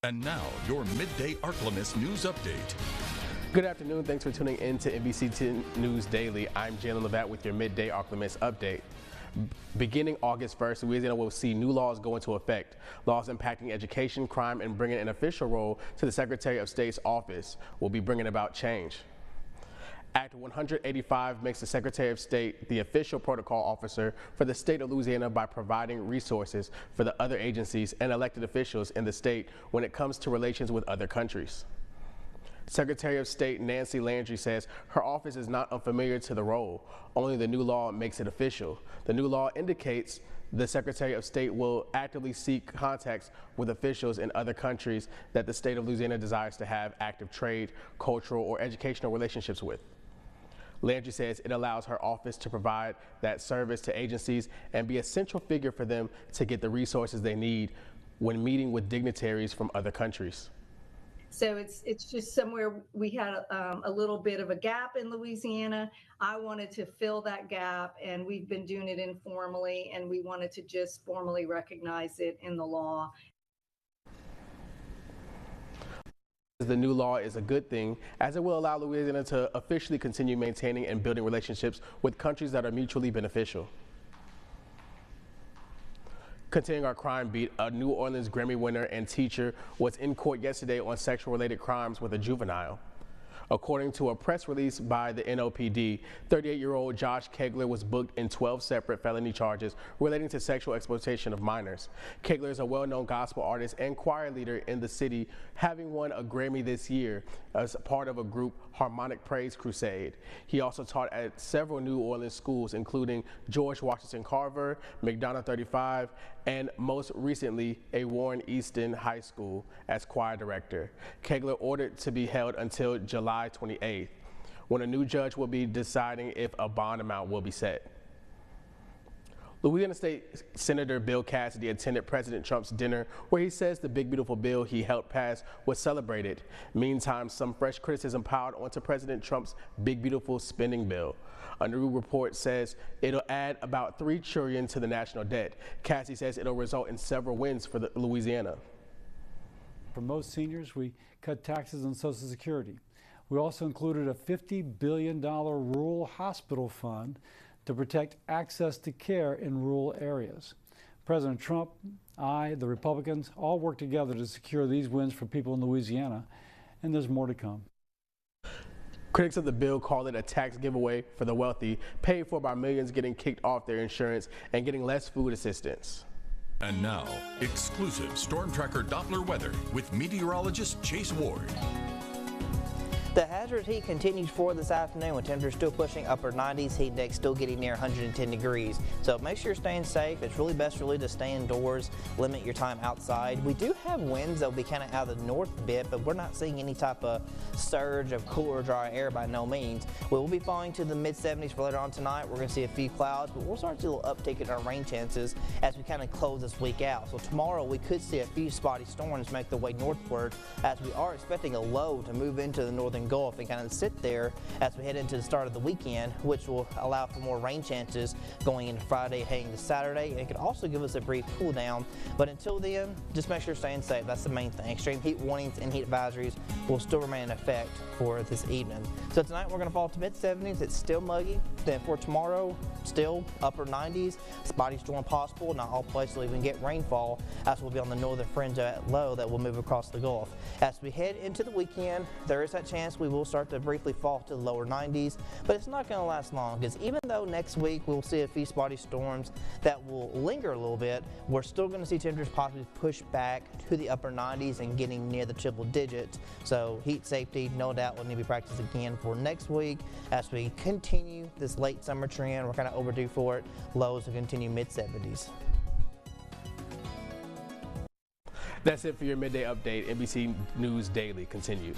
And now, your Midday Ark-La-Miss news update. Good afternoon. Thanks for tuning in to NBC 10 News Daily. I'm Jalen Levat with your Midday Ark-La-Miss update. Beginning August 1st, Louisiana will see new laws go into effect. Laws impacting education, crime, and bringing an official role to the Secretary of State's office will be bringing about change. Act 185 makes the Secretary of State the official protocol officer for the state of Louisiana by providing resources for the other agencies and elected officials in the state when it comes to relations with other countries. Secretary of State Nancy Landry says her office is not unfamiliar to the role, only the new law makes it official. The new law indicates the Secretary of State will actively seek contacts with officials in other countries that the state of Louisiana desires to have active trade, cultural, or educational relationships with. Landry says it allows her office to provide that service to agencies and be a central figure for them to get the resources they need when meeting with dignitaries from other countries. So it's just somewhere we had a little bit of a gap in Louisiana. I wanted to fill that gap, and we've been doing it informally, and we wanted to just formally recognize it in the law. The new law is a good thing, as it will allow Louisiana to officially continue maintaining and building relationships with countries that are mutually beneficial. Continuing our crime beat, a New Orleans Grammy winner and teacher was in court yesterday on sexual-related crimes with a juvenile. According to a press release by the NOPD, 38-year-old Josh Kegler was booked in 12 separate felony charges relating to sexual exploitation of minors. Kegler is a well-known gospel artist and choir leader in the city, having won a Grammy this year as part of a group Harmonic Praise Crusade. He also taught at several New Orleans schools, including George Washington Carver, McDonough 35, and most recently a Warren Easton High School as choir director. Kegler ordered to be held until July 28th, when a new judge will be deciding if a bond amount will be set. Louisiana State Senator Bill Cassidy attended President Trump's dinner, where he says the big beautiful bill he helped pass was celebrated. Meantime, some fresh criticism piled onto President Trump's big beautiful spending bill. A new report says it'll add about $3 trillion to the national debt. Cassidy says it'll result in several wins for Louisiana. For most seniors, we cut taxes on Social Security. We also included a $50 billion rural hospital fund to protect access to care in rural areas. President Trump, I, the Republicans, all work together to secure these wins for people in Louisiana, and there's more to come. Critics of the bill call it a tax giveaway for the wealthy, paid for by millions getting kicked off their insurance and getting less food assistance. And now, exclusive Storm Tracker Doppler weather with meteorologist Chase Ward. The hazard heat continues for this afternoon with temperatures still pushing upper 90s, heat index still getting near 110 degrees. So make sure you're staying safe. It's really best really to stay indoors, limit your time outside. We do have winds that will be kind of out of the north bit, but we're not seeing any type of surge of cooler, dry air by no means. We will be falling to the mid-70s for later on tonight. We're going to see a few clouds, but we'll start to see a little uptick in our rain chances as we kind of close this week out. So tomorrow we could see a few spotty storms make their way northward, as we are expecting a low to move into the northern Gulf and kind of sit there as we head into the start of the weekend, which will allow for more rain chances going into Friday, heading to Saturday. And it could also give us a brief cool down. But until then, just make sure you're staying safe. That's the main thing. Extreme heat warnings and heat advisories will still remain in effect for this evening. So tonight we're going to fall to mid-70s. It's still muggy. Then for tomorrow, still upper 90s. Spotty storm possible. Not all places will even get rainfall, as we'll be on the northern fringe of that low that will move across the Gulf. As we head into the weekend, there is that chance we will start to briefly fall to the lower 90s, but it's not going to last long, because even though next week we'll see a few spotty storms that will linger a little bit, we're still going to see temperatures possibly push back to the upper 90s and getting near the triple digits. So heat safety, no doubt, will need to be practiced again for next week as we continue this late summer trend. We're kind of overdue for it. Lows will continue mid-70s. That's it for your midday update. NBC News Daily continues.